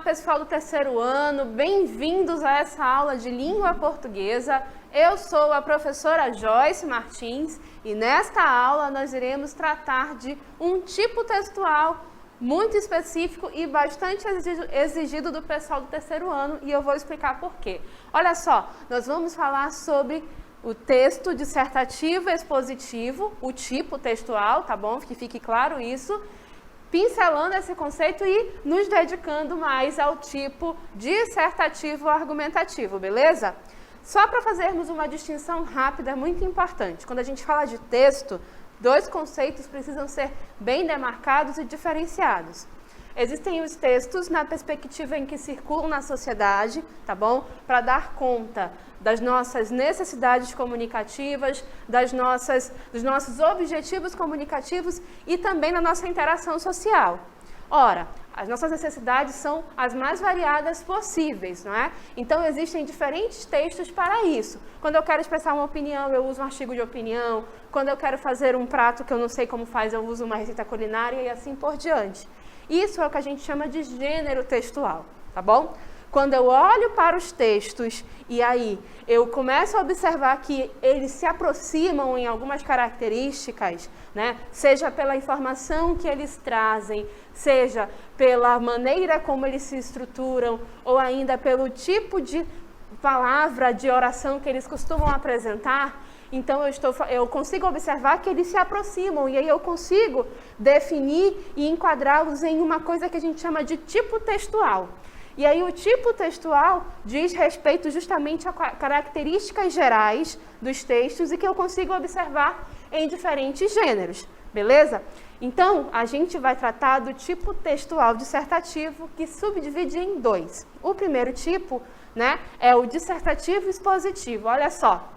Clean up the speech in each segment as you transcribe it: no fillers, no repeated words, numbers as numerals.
pessoal do terceiro ano, bem-vindos a essa aula de língua portuguesa. Eu sou a professora Joyce Martins e nesta aula nós iremos tratar de um tipo textual muito específico e bastante exigido do pessoal do terceiro ano e eu vou explicar por quê. Olha só, nós vamos falar sobre o texto dissertativo expositivo, o tipo textual, tá bom? Que fique claro isso. Pincelando esse conceito e nos dedicando mais ao tipo dissertativo argumentativo, beleza? Só para fazermos uma distinção rápida, muito importante. Quando a gente fala de texto, dois conceitos precisam ser bem demarcados e diferenciados. Existem os textos na perspectiva em que circulam na sociedade, tá bom? Para dar conta das nossas necessidades comunicativas, dos nossos objetivos comunicativos e também na nossa interação social. Ora, as nossas necessidades são as mais variadas possíveis, não é? Então, existem diferentes textos para isso. Quando eu quero expressar uma opinião, eu uso um artigo de opinião. Quando eu quero fazer um prato que eu não sei como faz, eu uso uma receita culinária e assim por diante. Isso é o que a gente chama de gênero textual, tá bom? Quando eu olho para os textos e aí eu começo a observar que eles se aproximam em algumas características, né? Seja pela informação que eles trazem, seja pela maneira como eles se estruturam, ou ainda pelo tipo de palavra, de oração que eles costumam apresentar, então eu consigo observar que eles se aproximam e aí eu consigo definir e enquadrá-los em uma coisa que a gente chama de tipo textual. E aí o tipo textual diz respeito justamente a características gerais dos textos e que eu consigo observar em diferentes gêneros, beleza? Então, a gente vai tratar do tipo textual dissertativo que subdivide em dois. O primeiro tipo, né, é o dissertativo expositivo. Olha só.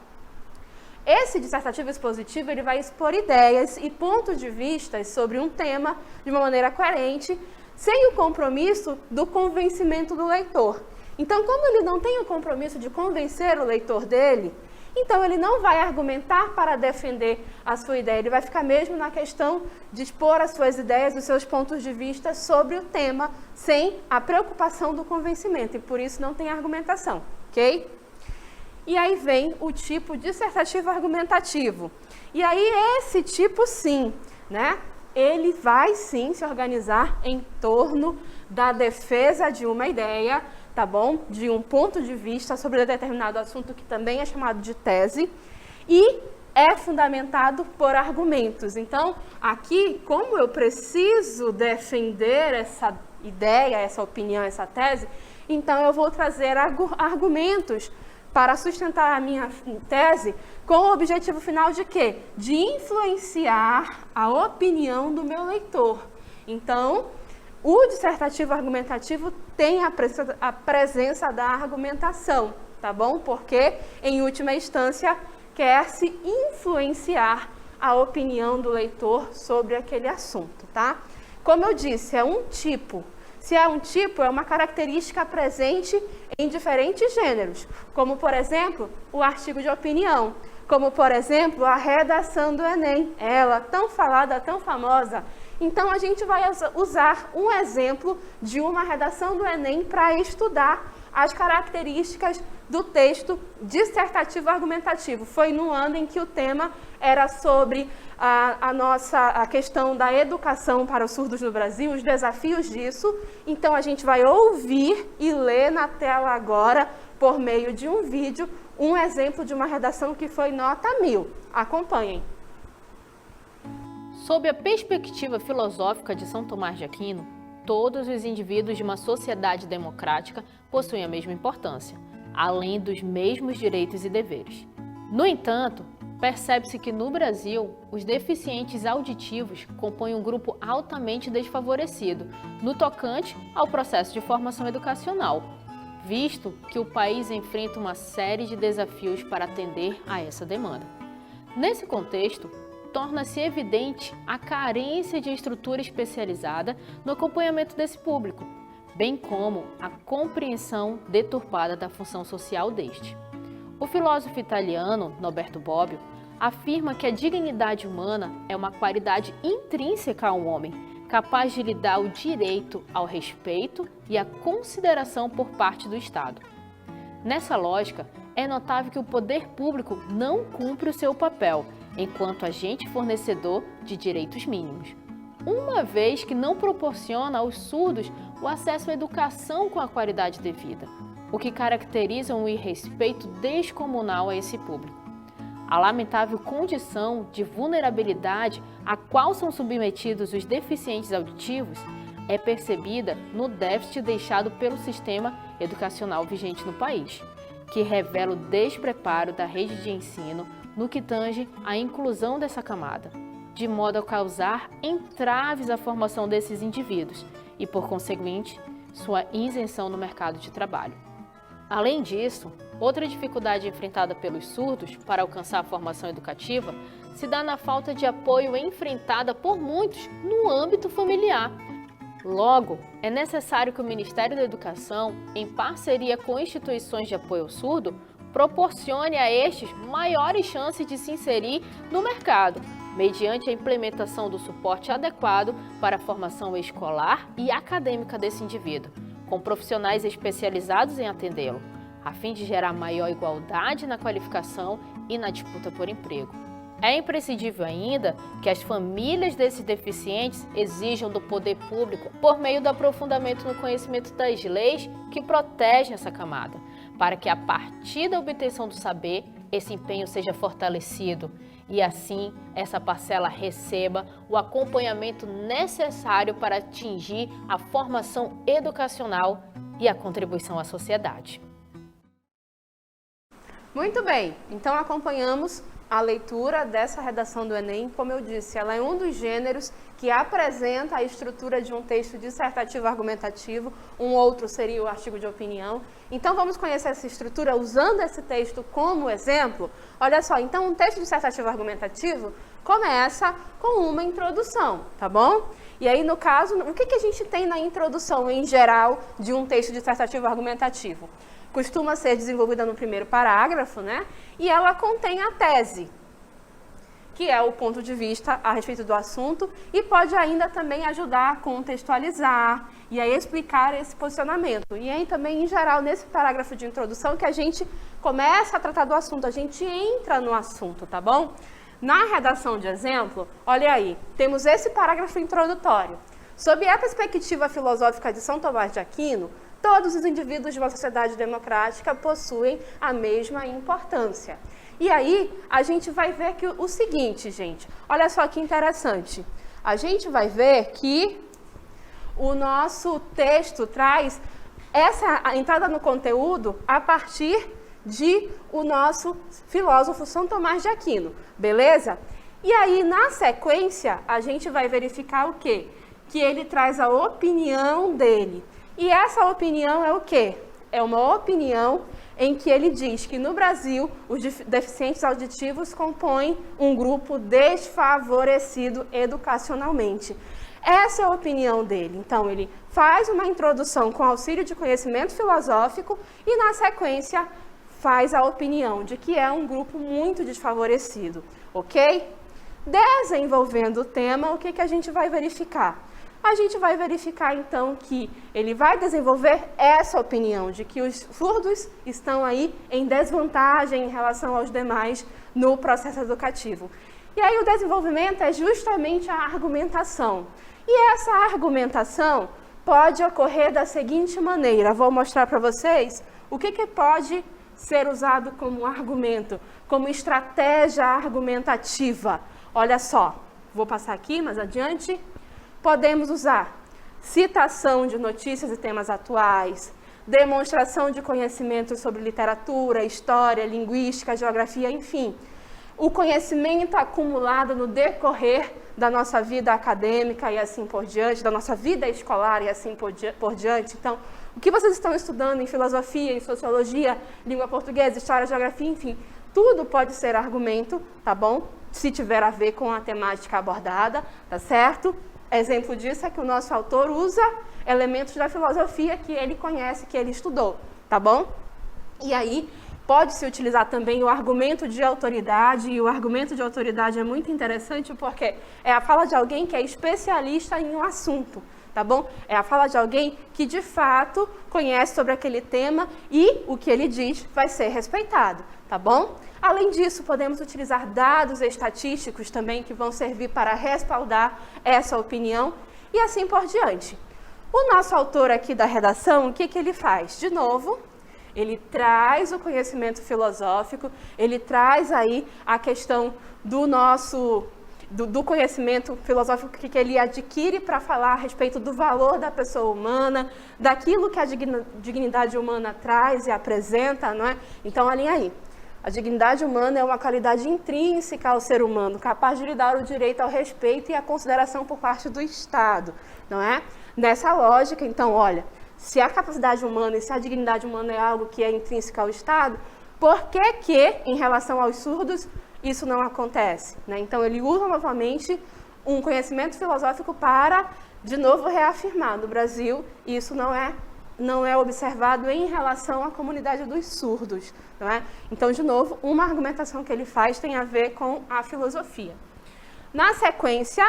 Esse dissertativo expositivo ele vai expor ideias e pontos de vista sobre um tema de uma maneira coerente, sem o compromisso do convencimento do leitor. Então, como ele não tem o compromisso de convencer o leitor dele, então ele não vai argumentar para defender a sua ideia, ele vai ficar mesmo na questão de expor as suas ideias, os seus pontos de vista sobre o tema, sem a preocupação do convencimento, e por isso não tem argumentação, ok? E aí vem o tipo dissertativo argumentativo. E aí esse tipo sim, né? Ele vai sim se organizar em torno da defesa de uma ideia, tá bom? De um ponto de vista sobre determinado assunto que também é chamado de tese e é fundamentado por argumentos. Então, aqui, como eu preciso defender essa ideia, essa opinião, essa tese, então eu vou trazer argumentos para sustentar a minha tese com o objetivo final de quê? De influenciar a opinião do meu leitor. Então, o dissertativo argumentativo tem a presença da argumentação, tá bom? Porque, em última instância, quer-se influenciar a opinião do leitor sobre aquele assunto, tá? Como eu disse, é um tipo. Se é um tipo, é uma característica presente em diferentes gêneros, como, por exemplo, o artigo de opinião, como, por exemplo, a redação do Enem, ela tão falada, tão famosa. Então, a gente vai usar um exemplo de uma redação do Enem para estudar as características do texto dissertativo argumentativo. Foi no ano em que o tema era sobre a questão da educação para os surdos no Brasil, os desafios disso. Então, a gente vai ouvir e ler na tela agora, por meio de um vídeo, um exemplo de uma redação que foi nota 1000. Acompanhem. Sob a perspectiva filosófica de São Tomás de Aquino, todos os indivíduos de uma sociedade democrática possuem a mesma importância, além dos mesmos direitos e deveres. No entanto, percebe-se que no Brasil, os deficientes auditivos compõem um grupo altamente desfavorecido no tocante ao processo de formação educacional, visto que o país enfrenta uma série de desafios para atender a essa demanda. Nesse contexto, torna-se evidente a carência de estrutura especializada no acompanhamento desse público, bem como a compreensão deturpada da função social deste. O filósofo italiano Norberto Bobbio afirma que a dignidade humana é uma qualidade intrínseca ao homem, capaz de lhe dar o direito ao respeito e à consideração por parte do Estado. Nessa lógica, é notável que o poder público não cumpre o seu papel enquanto agente fornecedor de direitos mínimos, uma vez que não proporciona aos surdos o acesso à educação com a qualidade devida, o que caracteriza um irrespeito descomunal a esse público. A lamentável condição de vulnerabilidade a qual são submetidos os deficientes auditivos é percebida no déficit deixado pelo sistema educacional vigente no país, que revela o despreparo da rede de ensino no que tange à inclusão dessa camada, de modo a causar entraves à formação desses indivíduos e, por conseguinte, sua isenção no mercado de trabalho. Além disso, outra dificuldade enfrentada pelos surdos para alcançar a formação educativa se dá na falta de apoio enfrentada por muitos no âmbito familiar. Logo, é necessário que o Ministério da Educação, em parceria com instituições de apoio ao surdo, proporcione a estes maiores chances de se inserir no mercado, mediante a implementação do suporte adequado para a formação escolar e acadêmica desse indivíduo, com profissionais especializados em atendê-lo, a fim de gerar maior igualdade na qualificação e na disputa por emprego. É imprescindível ainda que as famílias desses deficientes exijam do poder público, por meio do aprofundamento no conhecimento das leis que protegem essa camada, para que a partir da obtenção do saber, esse empenho seja fortalecido e assim essa parcela receba o acompanhamento necessário para atingir a formação educacional e a contribuição à sociedade. Muito bem, então acompanhamos a leitura dessa redação do Enem. Como eu disse, ela é um dos gêneros que apresenta a estrutura de um texto dissertativo argumentativo, um outro seria o artigo de opinião. Então vamos conhecer essa estrutura usando esse texto como exemplo. Olha só, então um texto dissertativo argumentativo começa com uma introdução, tá bom? E aí, no caso, o que a gente tem na introdução em geral de um texto dissertativo argumentativo? Costuma ser desenvolvida no primeiro parágrafo, né? E ela contém a tese, que é o ponto de vista a respeito do assunto e pode ainda também ajudar a contextualizar e a explicar esse posicionamento. E aí também, em geral, nesse parágrafo de introdução que a gente começa a tratar do assunto, a gente entra no assunto, tá bom? Na redação de exemplo, olha aí, temos esse parágrafo introdutório. Sob a perspectiva filosófica de São Tomás de Aquino, todos os indivíduos de uma sociedade democrática possuem a mesma importância. E aí, a gente vai ver que o seguinte, gente, olha só que interessante. A gente vai ver que o nosso texto traz a entrada no conteúdo a partir de o nosso filósofo São Tomás de Aquino, beleza? E aí, na sequência, a gente vai verificar o quê? Que ele traz a opinião dele. E essa opinião é o quê? É uma opinião em que ele diz que no Brasil os deficientes auditivos compõem um grupo desfavorecido educacionalmente. Essa é a opinião dele. Então, ele faz uma introdução com auxílio de conhecimento filosófico e, na sequência, faz a opinião de que é um grupo muito desfavorecido, ok? Desenvolvendo o tema, o que a gente vai verificar? A gente vai verificar, então, que ele vai desenvolver essa opinião de que os surdos estão aí em desvantagem em relação aos demais no processo educativo. E aí o desenvolvimento é justamente a argumentação. E essa argumentação pode ocorrer da seguinte maneira. Vou mostrar para vocês o que pode ser usado como argumento, como estratégia argumentativa. Olha só, vou passar aqui mais adiante. Podemos usar citação de notícias e temas atuais, demonstração de conhecimentos sobre literatura, história, linguística, geografia, enfim. O conhecimento acumulado no decorrer da nossa vida acadêmica e assim por diante, da nossa vida escolar e assim por diante. Então, o que vocês estão estudando em filosofia, em sociologia, língua portuguesa, história, geografia, enfim, tudo pode ser argumento, tá bom? Se tiver a ver com a temática abordada, tá certo? Exemplo disso é que o nosso autor usa elementos da filosofia que ele conhece, que ele estudou, tá bom? E aí, Pode-se utilizar também o argumento de autoridade, e o argumento de autoridade é muito interessante porque é a fala de alguém que é especialista em um assunto, tá bom? É a fala de alguém que de fato conhece sobre aquele tema e o que ele diz vai ser respeitado, tá bom? Além disso, podemos utilizar dados estatísticos também que vão servir para respaldar essa opinião e assim por diante. O nosso autor aqui da redação, o que ele faz? De novo, ele traz o conhecimento filosófico, ele traz aí a questão do conhecimento filosófico que ele adquire para falar a respeito do valor da pessoa humana, daquilo que a dignidade humana traz e apresenta, não é? Então, alinha aí. A dignidade humana é uma qualidade intrínseca ao ser humano, capaz de lhe dar o direito ao respeito e à consideração por parte do Estado, não é? Nessa lógica, então, olha, se a capacidade humana e se a dignidade humana é algo que é intrínseco ao Estado, por que, em relação aos surdos, isso não acontece, né? Então, ele usa novamente um conhecimento filosófico para, de novo, reafirmar. No Brasil, isso não é observado em relação à comunidade dos surdos, não é? Então, de novo, uma argumentação que ele faz tem a ver com a filosofia. Na sequência,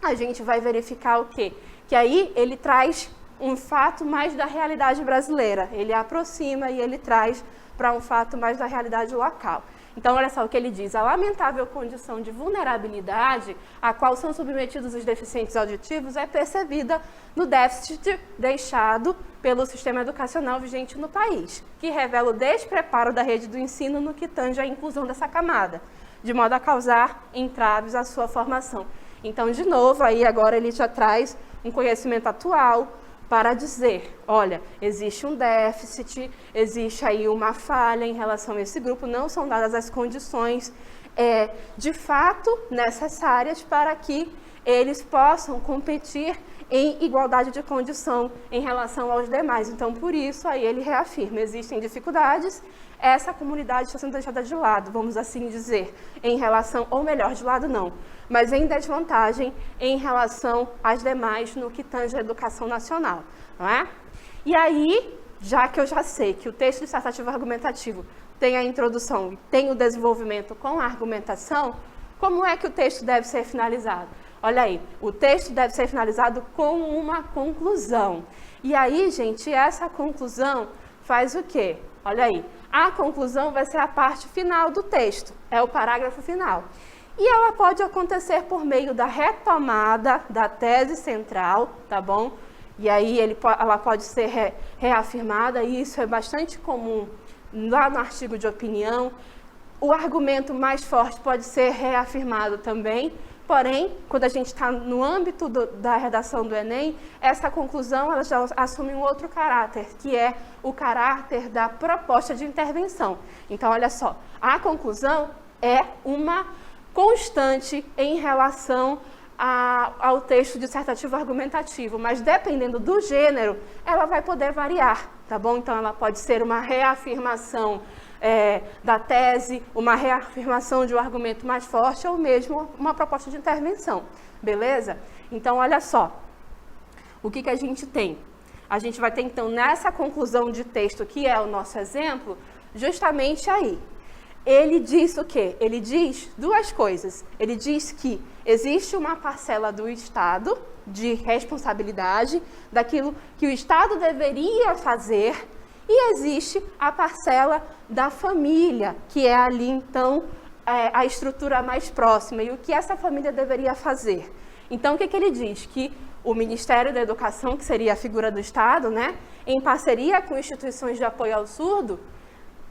a gente vai verificar o quê? Que aí ele traz um fato mais da realidade brasileira. Ele aproxima e ele traz para um fato mais da realidade local. Então, olha só o que ele diz. A lamentável condição de vulnerabilidade a qual são submetidos os deficientes auditivos é percebida no déficit deixado pelo sistema educacional vigente no país, que revela o despreparo da rede do ensino no que tange à inclusão dessa camada, de modo a causar entraves à sua formação. Então, de novo, aí agora ele já traz um conhecimento atual para dizer, olha, existe um déficit, existe aí uma falha em relação a esse grupo, não são dadas as condições de fato necessárias para que eles possam competir em igualdade de condição em relação aos demais. Então, por isso, aí ele reafirma, existem dificuldades, essa comunidade está sendo deixada de lado, vamos assim dizer, em relação, ou melhor, de lado não, mas em desvantagem em relação às demais no que tange a educação nacional, não é? E aí, já que eu já sei que o texto dissertativo argumentativo tem a introdução e tem o desenvolvimento com a argumentação, como é que o texto deve ser finalizado? Olha aí, o texto deve ser finalizado com uma conclusão. E aí, gente, essa conclusão faz o quê? Olha aí, a conclusão vai ser a parte final do texto, é o parágrafo final. E ela pode acontecer por meio da retomada da tese central, tá bom? E aí ela pode ser reafirmada, e isso é bastante comum lá no artigo de opinião. O argumento mais forte pode ser reafirmado também, porém, quando a gente está no âmbito da redação do Enem, essa conclusão ela já assume um outro caráter, que é o caráter da proposta de intervenção. Então, olha só, a conclusão é uma constante em relação ao texto dissertativo argumentativo, mas dependendo do gênero, ela vai poder variar, tá bom? Então, ela pode ser uma reafirmação da tese, uma reafirmação de um argumento mais forte ou mesmo uma proposta de intervenção, beleza? Então, olha só, o que a gente tem? A gente vai ter, então, nessa conclusão de texto, que é o nosso exemplo, justamente aí. Ele diz o quê? Ele diz duas coisas. Ele diz que existe uma parcela do Estado de responsabilidade daquilo que o Estado deveria fazer e existe a parcela da família, que é ali, então, a estrutura mais próxima e o que essa família deveria fazer. Então, o que ele diz? Que o Ministério da Educação, que seria a figura do Estado, né, em parceria com instituições de apoio ao surdo,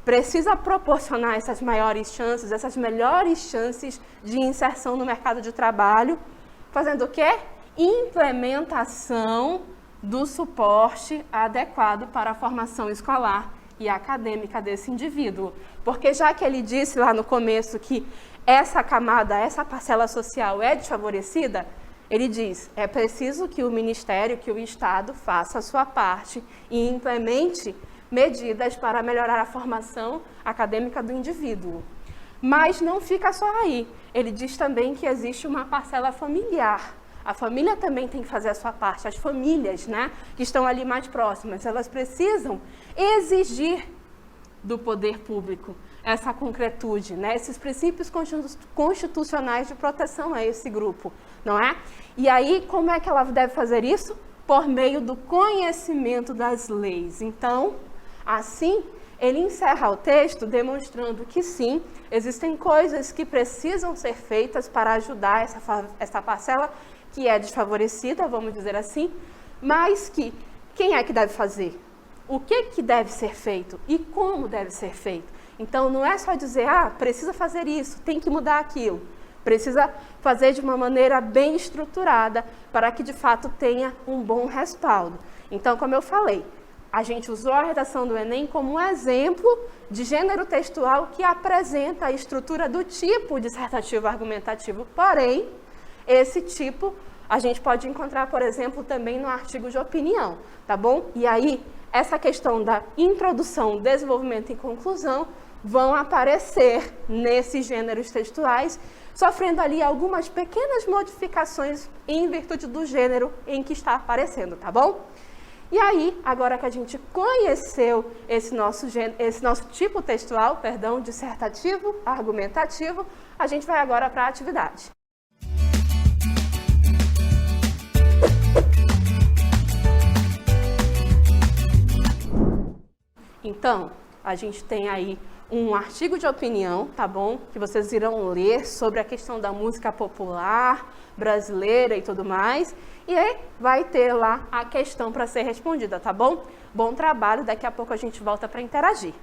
precisa proporcionar essas maiores chances, essas melhores chances de inserção no mercado de trabalho, fazendo o quê? Implementação do suporte adequado para a formação escolar e acadêmica desse indivíduo. Porque já que ele disse lá no começo que essa camada, essa parcela social é desfavorecida, ele diz, é preciso que o Ministério, que o Estado faça a sua parte e implemente medidas para melhorar a formação acadêmica do indivíduo. Mas não fica só aí. Ele diz também que existe uma parcela familiar. A família também tem que fazer a sua parte. As famílias, né, que estão ali mais próximas, elas precisam exigir do poder público essa concretude, né? Esses princípios constitucionais de proteção a esse grupo, não é? E aí, como é que ela deve fazer isso? Por meio do conhecimento das leis. Então, assim, ele encerra o texto demonstrando que sim, existem coisas que precisam ser feitas para ajudar essa parcela que é desfavorecida, vamos dizer assim, mas que quem é que deve fazer? O que deve ser feito e como deve ser feito? Então, não é só dizer, precisa fazer isso, tem que mudar aquilo. Precisa fazer de uma maneira bem estruturada para que, de fato, tenha um bom respaldo. Então, como eu falei, a gente usou a redação do Enem como um exemplo de gênero textual que apresenta a estrutura do tipo dissertativo argumentativo. Porém, esse tipo a gente pode encontrar, por exemplo, também no artigo de opinião, tá bom? E aí, essa questão da introdução, desenvolvimento e conclusão vão aparecer nesses gêneros textuais, sofrendo ali algumas pequenas modificações em virtude do gênero em que está aparecendo, tá bom? E aí, agora que a gente conheceu esse nosso tipo textual, dissertativo, argumentativo, a gente vai agora para a atividade. Então, a gente tem aí um artigo de opinião, tá bom? Que vocês irão ler sobre a questão da música popular brasileira e tudo mais. E aí vai ter lá a questão para ser respondida, tá bom? Bom trabalho, daqui a pouco a gente volta para interagir.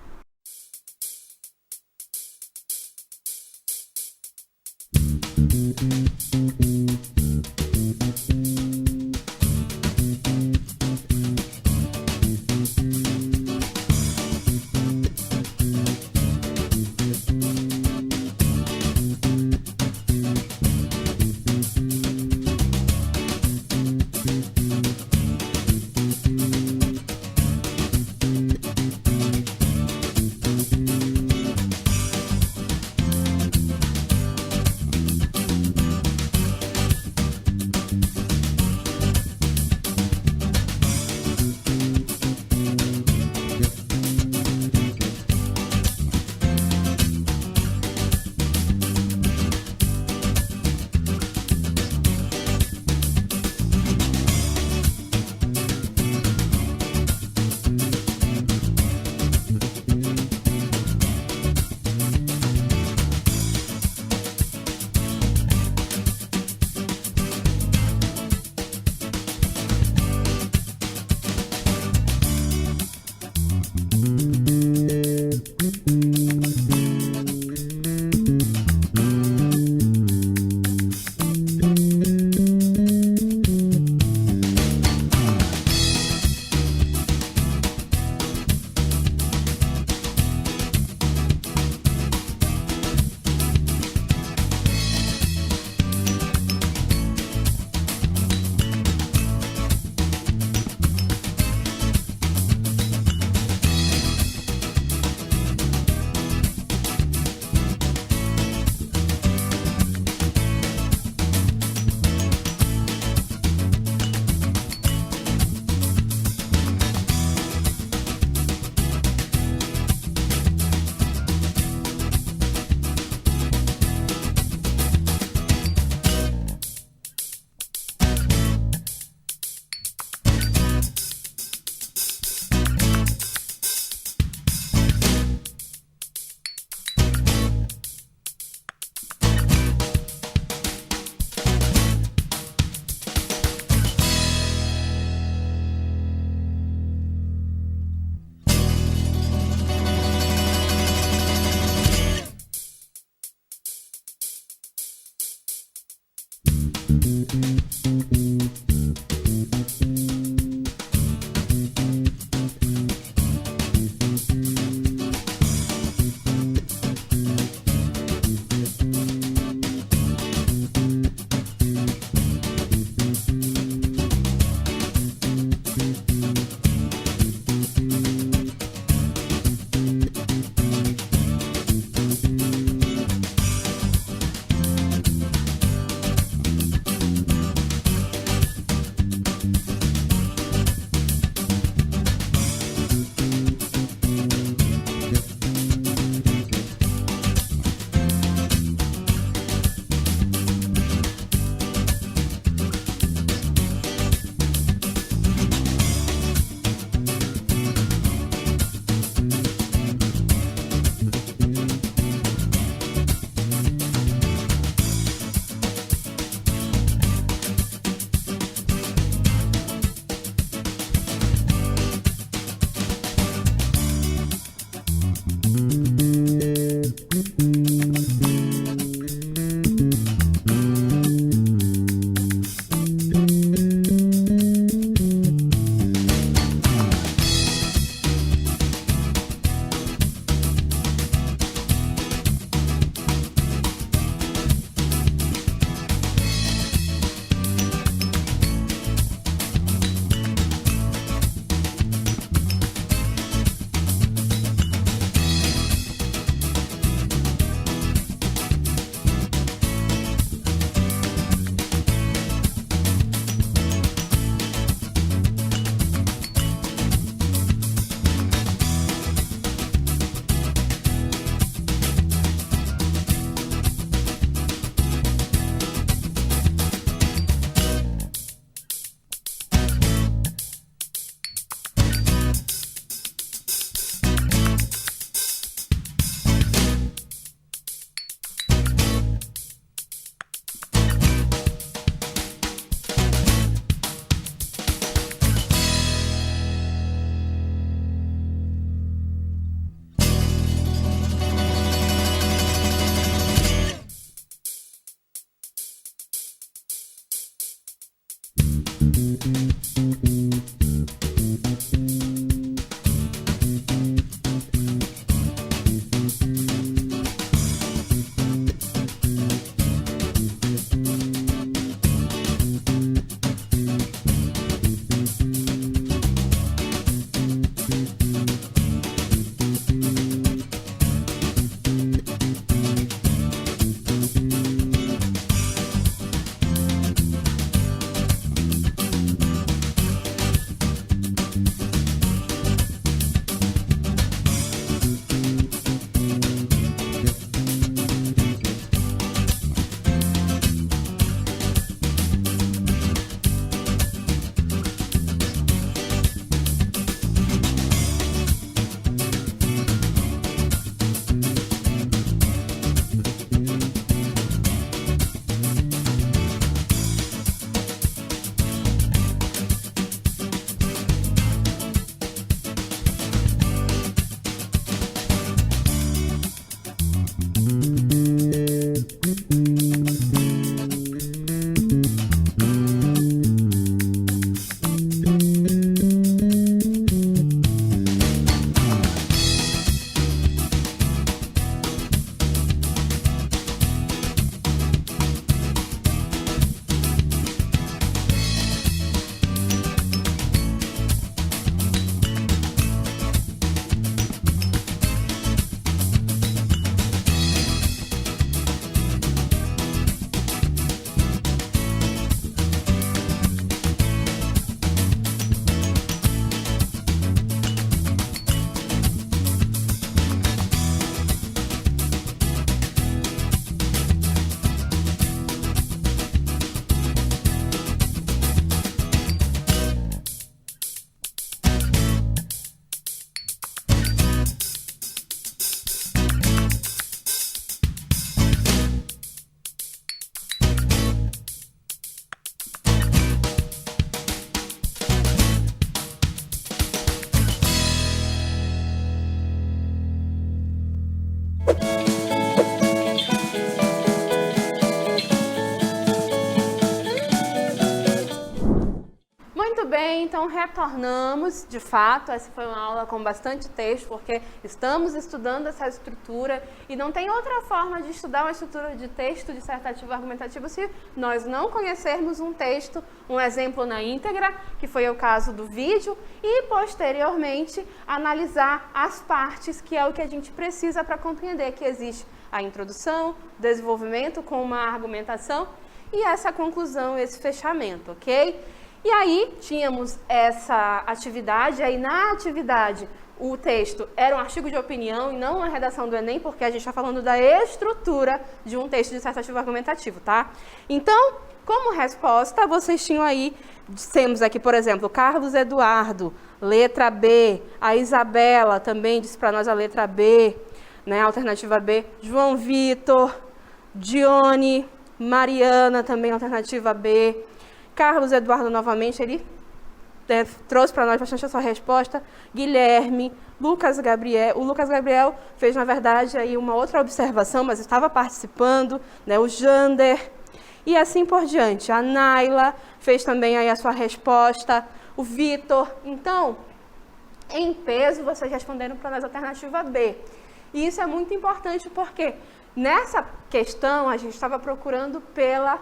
bem, então retornamos, de fato, essa foi uma aula com bastante texto, porque estamos estudando essa estrutura e não tem outra forma de estudar uma estrutura de texto dissertativo argumentativo se nós não conhecermos um texto, um exemplo na íntegra, que foi o caso do vídeo, e posteriormente analisar as partes, que é o que a gente precisa para compreender que existe a introdução, desenvolvimento com uma argumentação e essa conclusão, esse fechamento, ok? E aí tínhamos essa atividade, aí na atividade o texto era um artigo de opinião e não uma redação do Enem, porque a gente está falando da estrutura de um texto dissertativo argumentativo, tá? Então, como resposta, vocês tinham aí, temos aqui, por exemplo, Carlos Eduardo, letra B, a Isabela também disse para nós a letra B, né, alternativa B, João Vitor, Dione, Mariana também alternativa B, Carlos Eduardo novamente, ele trouxe para nós bastante a sua resposta, Guilherme, Lucas Gabriel, o Lucas Gabriel fez na verdade aí uma outra observação, mas estava participando, né, o Jander, e assim por diante, a Naila fez também aí a sua resposta, o Vitor, então, em peso vocês responderam para nós a alternativa B, e isso é muito importante porque nessa questão a gente estava procurando pela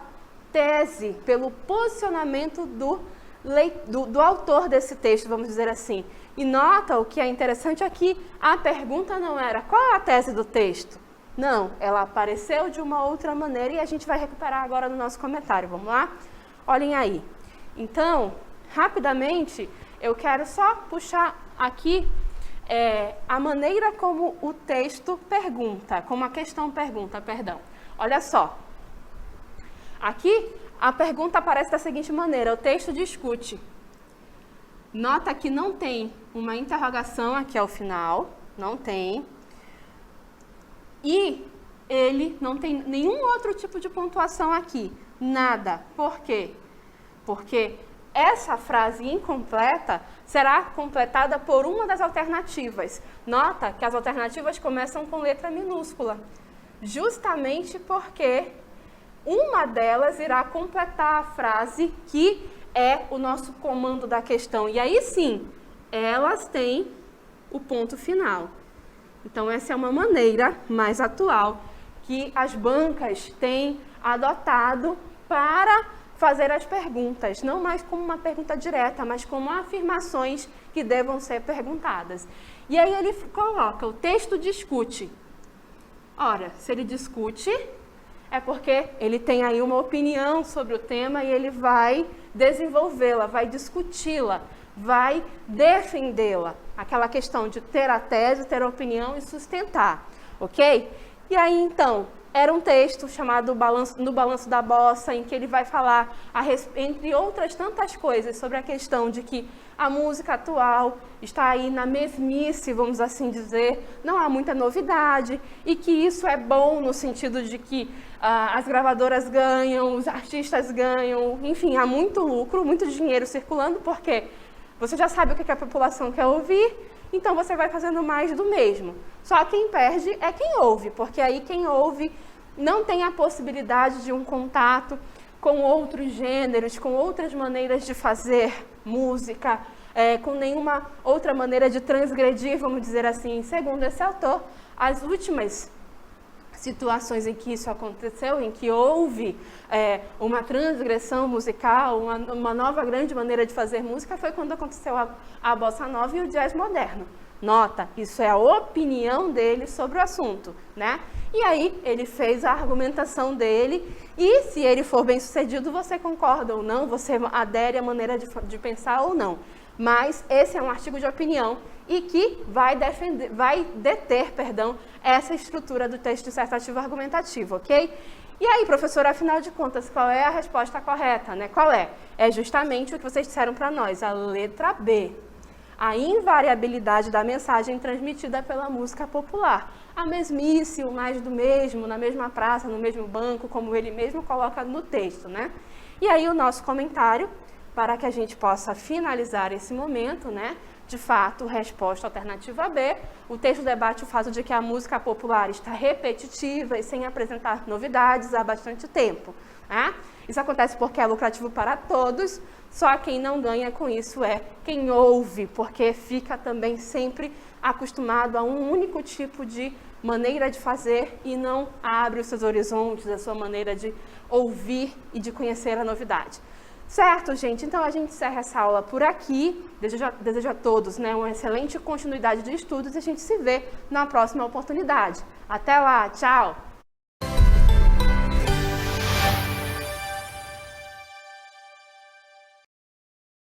tese, pelo posicionamento do autor desse texto, vamos dizer assim. E nota o que é interessante aqui, a pergunta não era qual é a tese do texto? Não, ela apareceu de uma outra maneira e a gente vai recuperar agora no nosso comentário, vamos lá? Olhem aí. Então, rapidamente, eu quero só puxar aqui a maneira como o texto pergunta, como a questão pergunta, perdão. Olha só. Aqui, a pergunta aparece da seguinte maneira, o texto discute. Nota que não tem uma interrogação aqui ao final, não tem. E ele não tem nenhum outro tipo de pontuação aqui, nada. Por quê? Porque essa frase incompleta será completada por uma das alternativas. Nota que as alternativas começam com letra minúscula, justamente porque uma delas irá completar a frase que é o nosso comando da questão. E aí sim, elas têm o ponto final. Então essa é uma maneira mais atual que as bancas têm adotado para fazer as perguntas, não mais como uma pergunta direta, mas como afirmações que devam ser perguntadas. E aí ele coloca, o texto discute. Ora, se ele discute, é porque ele tem aí uma opinião sobre o tema e ele vai desenvolvê-la, vai discuti-la, vai defendê-la. Aquela questão de ter a tese, ter a opinião e sustentar, ok? E aí, então, era um texto chamado No Balanço da Bossa, em que ele vai falar, entre outras tantas coisas, sobre a questão de que a música atual está aí na mesmice, vamos assim dizer, não há muita novidade, e que isso é bom no sentido de que as gravadoras ganham, os artistas ganham, enfim, há muito lucro, muito dinheiro circulando, porque você já sabe o que a população quer ouvir, então você vai fazendo mais do mesmo. Só quem perde é quem ouve, porque aí quem ouve não tem a possibilidade de um contato com outros gêneros, com outras maneiras de fazer música, com nenhuma outra maneira de transgredir, vamos dizer assim. Segundo esse autor, as últimas situações em que isso aconteceu, em que houve uma transgressão musical, uma nova grande maneira de fazer música, foi quando aconteceu a bossa nova e o jazz moderno. Nota, isso é a opinião dele sobre o assunto, né? E aí ele fez a argumentação dele e se ele for bem sucedido, você concorda ou não, você adere à maneira de pensar ou não. Mas esse é um artigo de opinião e que vai deter essa estrutura do texto dissertativo argumentativo, ok? E aí, professora, afinal de contas, qual é a resposta correta, né? Qual é? É justamente o que vocês disseram para nós, a letra B. A invariabilidade da mensagem transmitida pela música popular. A mesmice, o mais do mesmo, na mesma praça, no mesmo banco, como ele mesmo coloca no texto, né? E aí o nosso comentário, para que a gente possa finalizar esse momento, né? De fato, resposta alternativa B. O texto debate o fato de que a música popular está repetitiva e sem apresentar novidades há bastante tempo, né? Isso acontece porque é lucrativo para todos, só quem não ganha com isso é quem ouve, porque fica também sempre acostumado a um único tipo de maneira de fazer e não abre os seus horizontes, a sua maneira de ouvir e de conhecer a novidade. Certo, gente? Então a gente encerra essa aula por aqui. Desejo a todos, né, uma excelente continuidade de estudos e a gente se vê na próxima oportunidade. Até lá, tchau!